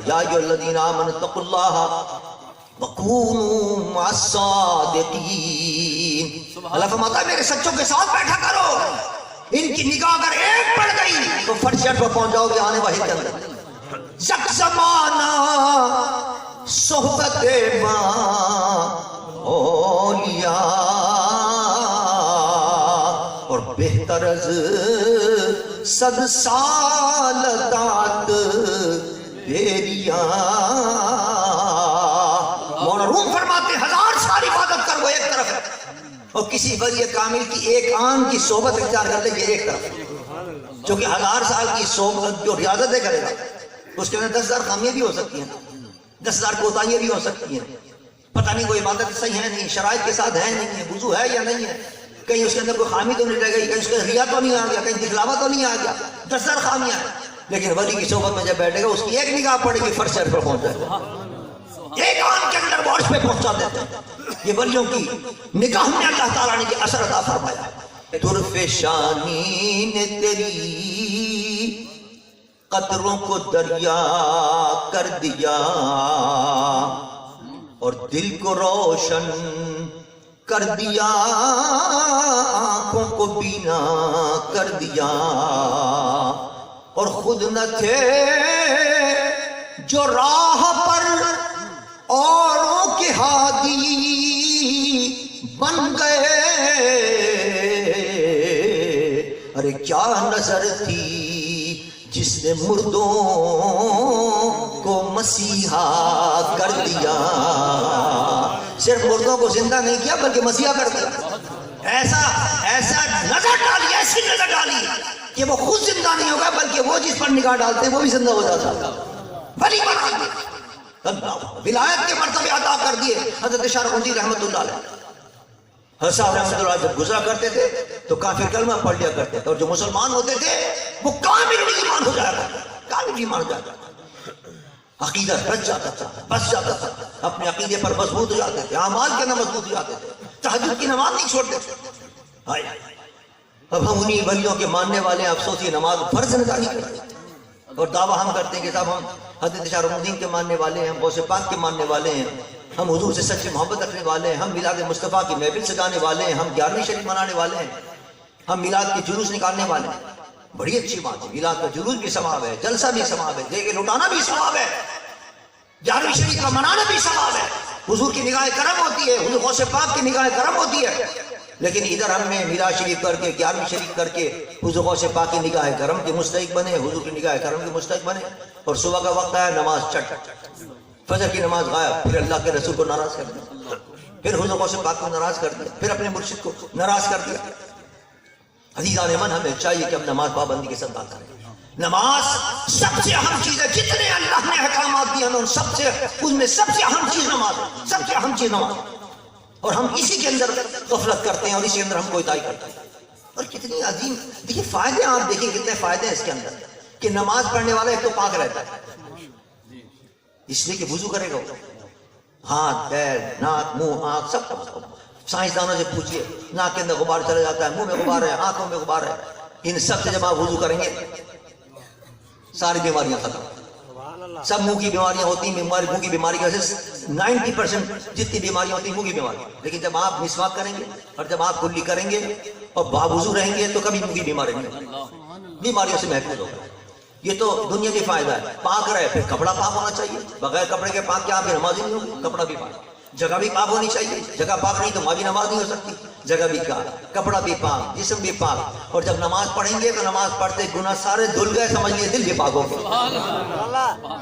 یا ایھا الذین آمنوا اتقوا اللہ وکونوا مع الصادقین. اللہ فرماتا ہے میرے سچوں کے ساتھ بیٹھا کرو. ان کی نگاہ اگر ایک پڑ گئی تو فرش پر پہنچ جاؤ گے آنے واحد کے اندر. یک زمانہ صحبت ماں اولیاء اور بہتر از 100 سال دات بیریاں. مولانا روم فرماتے 1000 سال عبادت کر وہ ایک طرف ہے اور کسی ولی کامل کی ایک آن کی صحبت اختیار کر لے یہ ایک طرف. جو کہ 1000 سال کی صحبت جو ریاضتیں کرے گا اس کے اندر 10,000 خامیاں بھی ہو سکتی ہیں, 10,000 کوتاہیاں بھی ہو سکتی ہیں. پتہ نہیں کوئی عبادت صحیح ہے نہیں, شرائط کے ساتھ ہے نہیں ہے, وضو ہے یا نہیں ہے, کہیں اس کے اندر کوئی خامی تو نہیں رہ گئی, کہیں اس کے ریا تو نہیں آ گیا, کہیں دکھلاوا تو نہیں آ گیا, 10,000 خامیاں ہیں. لیکن ولی کی صحبت میں جب بیٹھے گا اس کی ایک نگاہ پڑے گی فرش پر پہنچ جائے گا, ایک آن کے اندر وہ عرش پہ پہنچا دیتے ہیں. یہ ولیوں کی نگاہ میں اللہ تعالیٰ نے یہ اثر عطا فرمایا. طرف شانی نے تیری قطروں کو دریا کر دیا اور دل کو روشن کر دیا, آنکھوں کو بینا کر دیا, اور خود نہ تھے جو راہ پر اوروں کے ہادی بن گئے. ارے کیا نظر تھی جس نے مردوں کو مسیحا کر دیا. صرف مردوں کو زندہ نہیں کیا بلکہ مسیحا کر دیا. ایسا نظر ڈالی, ایسی نظر ڈالی کہ وہ خود زندہ نہیں ہوگا بلکہ وہ جس پر نگاہ ڈالتے ہیں وہ بھی زندہ ہو جاتا. ولی بنا دیا, ولایت کے مرتبے عطا کر دیے. حضرت شاہ رخی رحمۃ اللہ علیہ حضرت صاحب رحمۃ اللہ جب گزرا کرتے تھے تو کافر کلمہ پڑھ لیا کرتے تھے, اور جو مسلمان ہوتے تھے وہ کامل ایمان ہو جایا کرتے, کامل ایمان ہو جایا کرتے, عقیدہ رچ جاتا تھا, بس جاتا تھا, اپنے عقیدے پر مضبوط ہو جاتے تھے, اعمال کے اندر مضبوط ہو جاتے تھے, تہجد کی نماز نہیں چھوڑتے تھے. اب ہم انہی ولیوں کے ماننے والے ہیں, افسوس یہ نماز فرض نہ کرتے اور دعویٰ ہم کرتے ہیں کہ صاحب ہم حضرت شاہ رخ الدین کے ماننے والے ہیں, ہم غوث پاک کے ماننے والے ہیں, ہم حضور سے سچی محبت رکھنے والے ہیں, ہم میلاد مصطفیٰ کی محفل سجانے والے ہیں, ہم 11ویں شریف منانے والے ہیں, ہم میلاد کے جلوس نکالنے والے ہیں. بڑی اچھی بات ہے, میلاد کا جلوس بھی ثواب ہے, جلسہ بھی ثواب ہے, دے کے لٹانا بھی ثواب ہے, 11ویں شریف کا منانا بھی ثواب ہے. حضور کی نگاہ کرم ہوتی ہے, حضور غوث پاک کی نگاہ کرم ہوتی ہے. لیکن ادھر ہم نے میلاد شریف کر کے 11ویں شریف کر کے حضور غوث پاک کی نگاہ کرم کے مستحق بنے, حضور کی نگاہ کرم کے مستحق بنے, اور صبح کا وقت آیا نماز چٹ, فجر کی نماز غائب, پھر اللہ کے رسول کو ناراض کر دیا, پھر حضور غوث پاک کو ناراض کر دیا, پھر اپنے مرشد کو ناراض کر دیا. عزیزان من ہمیں چاہیے کہ ہم نماز پابندی کے ساتھ ادا کریں. نماز سب سے اہم چیز ہے, جتنے اللہ نے احکامات دیے ہیں ان میں سب سے اہم چیز نماز ہے, سب سے اہم چیز نماز. اور ہم اسی کے اندر غفلت کرتے ہیں اور اسی کے اندر ہم کوتاہی کرتے ہیں. اور کتنی عظیم دیکھیے فائدے, آپ دیکھیں کتنے فائدے ہیں اس کے اندر کہ نماز پڑھنے والا ایک تو پاک رہتا ہے, اس لیے کہ وضو کرے گا, ہاتھ پیر ناک منہ آنکھ سب. سائنسدانوں سے پوچھئے, ناک کے اندر غبار چلا جاتا ہے, منہ میں غبار ہے, آنکھوں میں غبار ہے, ان سب سے جب آپ وضو کریں گے ساری بیماریاں ختم. سب منہ کی بیماریاں ہوتی ہیں, منہ کی بیماری کی وجہ سے 90% جتنی بیماریاں ہوتی ہیں منہ کی بیماری. لیکن جب آپ مسواک کریں گے اور جب آپ کلی کریں گے اور باوضو رہیں گے تو کبھی منہ کی بیماری نہیں ہوگی, بیماریوں سے محفوظ ہوگا. یہ تو دنیا کی فائدہ ہے. پاک رہے, پھر کپڑا پاک ہونا چاہیے, بغیر کپڑے کے پاک کیا آپ کی نماز ہی نہیں ہوگی, کپڑا بھی پاک, جگہ بھی پاک ہونی چاہیے, جگہ پاک نہیں تو وہاں بھی نماز نہیں ہو سکتی. جگہ بھی پاک, کپڑا بھی پاک, جسم بھی پاک. اور جب نماز پڑھیں گے تو نماز پڑھتے گناہ سارے دھل گئے, سمجھ لیے دل بھی پاک ہو گیا.